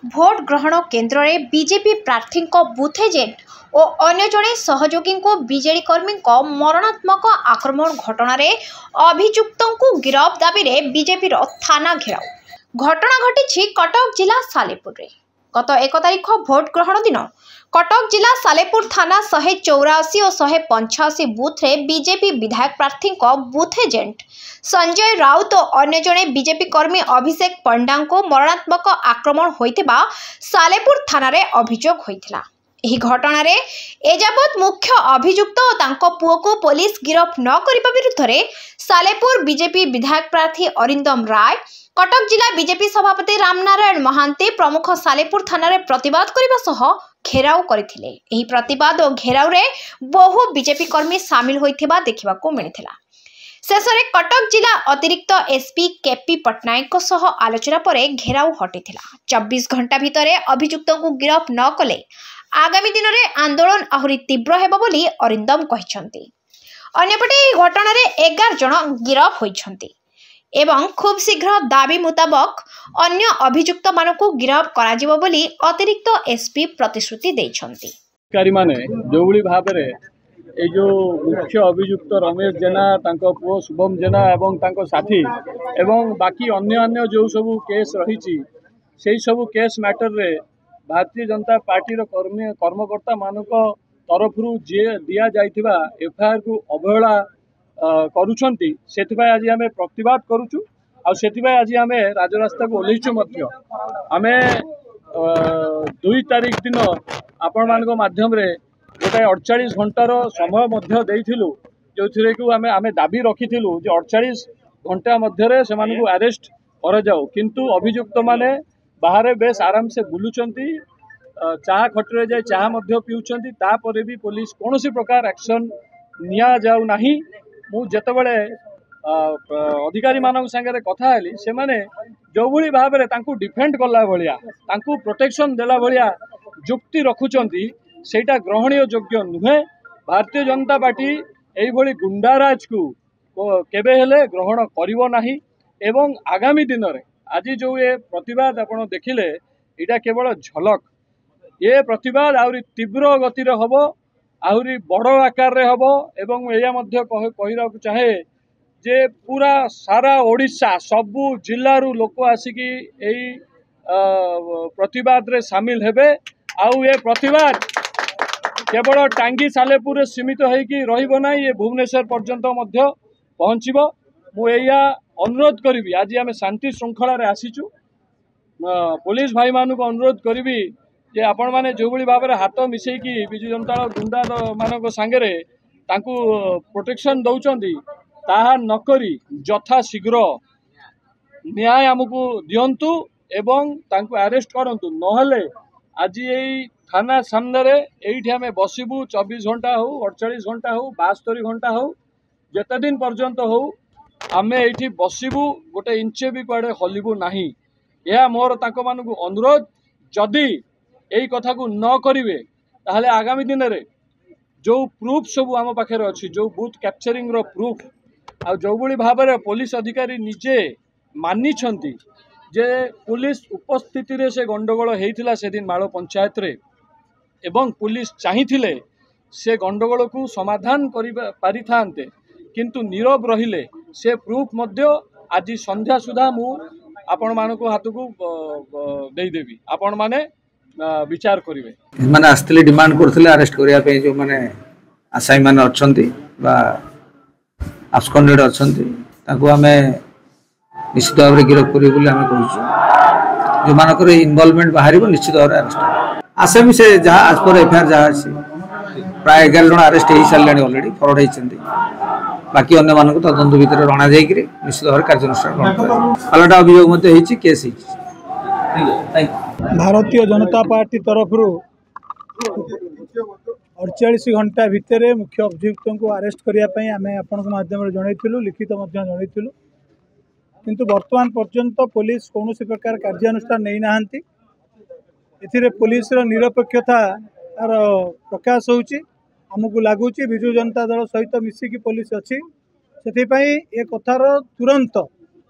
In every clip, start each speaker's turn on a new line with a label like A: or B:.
A: Vote ग्रहण केन्द्र में बीजेपी प्रार्थी बुथ एजेंट और अन्य जड़े सहयोगी बीजेडी कर्मी मरणात्मक आक्रमण घटना अभियुक्त गिरफ दाबी में बीजेपी थाना घेराव। घटना घटी कटक जिला सालेपुर रे। गत 1 तारिख भोट ग्रहण दिन कटक जिला सालेपुर थाना 184 और 185 बुथ रे बीजेपी विधायक प्रार्थी बुथ एजेंट संजय राउत और अन्य जड़े बीजेपी कर्मी अभिषेक पंडा को मरणात्मक आक्रमण होइतिबा सालेपुर थाना रे अभियोग होइतिला। एही घटना रे एजाबत मुख्य अभियुक्त और तांको पुओ को पुलिस गिरफ न करिबा विरुद्ध रे सालेपुर बीजेपी विधायक प्रार्थी अरिंदम राय, कटक जिला बीजेपी सभापति रामनारायण महांती प्रमुख सालेपुर थाना रे प्रतिवाद करिबा सह घेराव करथिले। एही प्रतिवाद और घेराव रे बहु बीजेपी कर्मी शामिल होइथिबा देखिबाको मिलिथिला। शेषरे कटक जिला अतिरिक्त एसपी केपी पटनायक सह आलोचना परे घेराव हटिथिला। 24 घंटा भितरे अभियुक्त को गिरफ न कले आगामी दिन में आंदोलन आहुरी तीव्र हेबो बोली अरिंदम कहिसंती। अन्यपटे घटना रे 11 जन गिरफ होइछंती एवं खूब शीघ्र दाबी मुताबक अन्य अभियुक्त मानकु गिरफ कराजिबो बोली अतिरिक्त एसपी प्रतिश्रुति दैछंती।
B: अधिकारी माने जोबुली भाबरे ए जो मुख्य अभियुक्त रमेश जेना तांको पुओ शुभम जेना एवं तांको साथी एवं बाकी अन्य जो सब केस रही से सब केस मैटर रे भारतीय जनता पार्टी कर्मकर्ता मानक तरफ जे दिया जाइथिबा एफआईआर को अवहेला करूछंती। सेथिबाय आज आमे प्रतिवाद करूछु आ सेथिबाय आज आमे राजरास्ता को ओल्लैछु मध्य आमे 2 तारिख दिन आपण मानक माध्यम रे गोटे 48 घंटार समय मध्य देइथिलु जो थिरे को आमे दाबी रखिथिलु जे 48 घंटा मध्य रे सेमानकु अरेस्ट कर जाऊ, किंतु अभियुक्त माने बाहर बेस आराम से बुलुचंती, चाह खटरे जाए चाह मध्य पिउचंती, तापरे भी पुलिस कोनोसी प्रकार एक्शन निया जाऊ नाही। मु जेतेबेले अधिकारी मानक संगे कथा हेली से माने जो भली भाव रे तांकु डिफेंड करला भलिया तांकु प्रोटेक्शन देला भलिया जुक्ति रखुचंती सेटा ग्रहणीय योग्य नुहे। भारतीय जनता पार्टी एई भली गुंडाराज को केबे हेले ग्रहण करिवो नाही एवं आगामी दिन रे आज जो ये प्रतिवाद आपण देखिले एटा केवल झलक। ये प्रतिवाद आउरी तीव्र गति रे हबो, आउरी बड़ आकार रे हबो एवं एया मध्य कहिरा चाहे जे पूरा सारा ओडिशा सबु जिल्लारू लोक आसिकी एई प्रतिवाद रे शामिल हेबे। आउ ये प्रतिवाद केवल टांगी सालेपुर सीमित होइकी रहिबो नाही, ये भुवनेश्वर पर्यंत मध्य पहुंचीबो। मु एया अनुरोध करी आज आम शांति श्रृंखला रे आसीचु, पुलिस भाई मानक अनुरोध करी जे आपण माने जो भली भाव हाथ मिसेकी विजु जनता गुंडा मानक सांगे तांकु प्रोटेक्शन दौचंदी ताहा नकरी यथा शीघ्र न्याय आमको दियंतु एवं तांकु अरेस्ट करंतु। नहले आज यही थाना सामने रे एठी आमे बसिबु 24 घंटा हो 48 घंटा हो 72 घंटा हो जेते दिन पर्यंत हो आमे एठी बसिबु, गोटे इंचे भी कुआडे हलिबु नाही। यह मोर तांको मानकु अनुरोध, जदि एई कथा को न करिवे ताहले आगामी दिन रे जो प्रूफ सब आम पाखे अच्छी जो बूथ कैप्चरिंग रो प्रूफ आ जो भली भाव रे पुलिस अधिकारी निजे मानी छंती जे पुलिस उपस्थिति रे से गंडगोल हेइथिला से दिन मालो पंचायत रे एवं पुलिस चाहिथिले से गंडगोल को समाधान करि पारि थांते, किंतु नीरव रहिले से प्रूफ मध्य आज संध्या सुधा मु आपण मानक हाथ को दे देबी, आपण माने विचार करिवे।
C: माने आस्तिले डिमांड करथिले अरेस्ट करिया पे जो माने आसाई माने अछंती बा आब्सकॉन्डेड अछंती ताको हमें निश्चित भाव गिरफ्त करियो बोली हमें कहूछु। जो मानकर इन्वॉल्वमेंट बाहरिबो निश्चित भाव अरेस्ट आसामी से जहाँ आज पर एफआईआर जहाँ अछि प्राय 11 जन अरेस्ट हो सारे ऑलरेडी फरवर्ड होइछंती, बाकी अन्य मानक तदंत भितर रଣା जाइकरी निश्चित भाव कार्यानुष्ठान ग्रहण अलटा अभियोग मते होइछि केस होइछि।
D: भारतीय जनता पार्टी तरफ 48 घंटा भितर मुख्य अभियुक्त को अरेस्ट करने आम आपण माध्यम जनइलु, लिखित जनइलु, किंतु वर्तमान पर्यंत पुलिस कौन प्रकार कार्यानुष्ठान नहीं नाहंती। एथिरे पुलिस निरपेक्षता प्रकाश होउची, आमको लगुच विजु जनता दल सहित मिसिकी पुलिस अच्छी से ए कथार तुरंत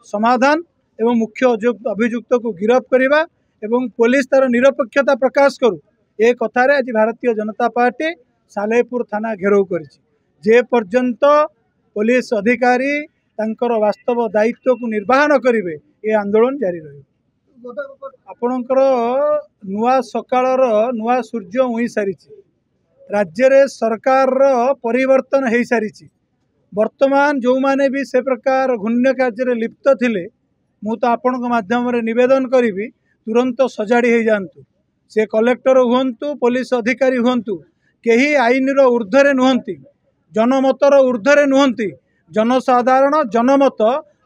D: समाधान एवं मुख्य अभियुक्त को गिरफ्त करवा एवं पुलिस तार निरपेक्षता प्रकाश करू ए कथार आज भारतीय जनता पार्टी सालेपुर थाना घेराव करे पर्यंत पुलिस अधिकारी तांकर वास्तव दायित्व को निर्वाहन करेंगे ये आंदोलन जारी रही आपणकर नुआ सकाळर नुआ सूर्य उई सारी राज्य रे सरकार परिवर्तन हो सारी वर्तमान जो माने भी से प्रकार घूण्य कार्य लिप्त थिले मु तो आपण माध्यम निवेदन करी तुरंत सजाड़ी हो जातु से कलेक्टर हुंतु पुलिस अधिकारी हुंतु केही आईन रो ऊर्ध्वरे नुहंती जनमतर ऊर्ध्वरे नुहंती जनसाधारण जनमत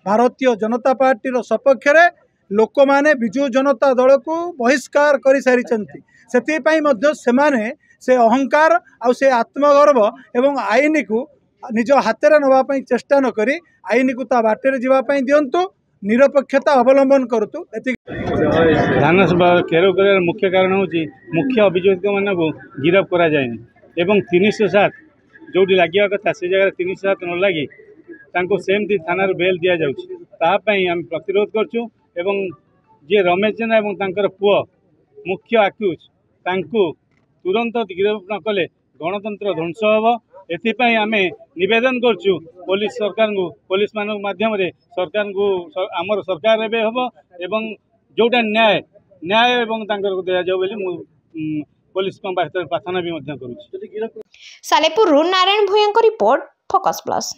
D: भारतीय जनता पार्टी रो सपक्ष रे लोक माने बिजु जनता दल को बहिष्कार कर सारी से अहंकार आ से आत्मगर्व एवं आईन को निज हाथ में नापी चेष्टा न करी आईन को ता बाटे जावाई दिंतु निरपेक्षता अवलंबन करतु।
E: धान घेराव कर मुख्य कारण हूँ मुख्य अभियुक्त मान गिरफ करा जाए 307 जो लगे कथा से जगह 307 न लगी सेमती थाना बेल दि जाऊँगी आम प्रतिरोध करचु एवं जी रमेश जेना और पुओ मुख्य आक्यूज तुरंत गिरफ न कले गणतंत्र ध्वंस हम एपाई आम निवेदन करचु पुलिस सरकार को पुलिस मान माध्यम सरकार को आमर सरकार एवं हम एवं जोटा न्याय न्याय एवं दिया जाऊ बोली पुलिस प्रार्थना भी करुँ।
A: Salepur Narayan Bhuyan report focus plus.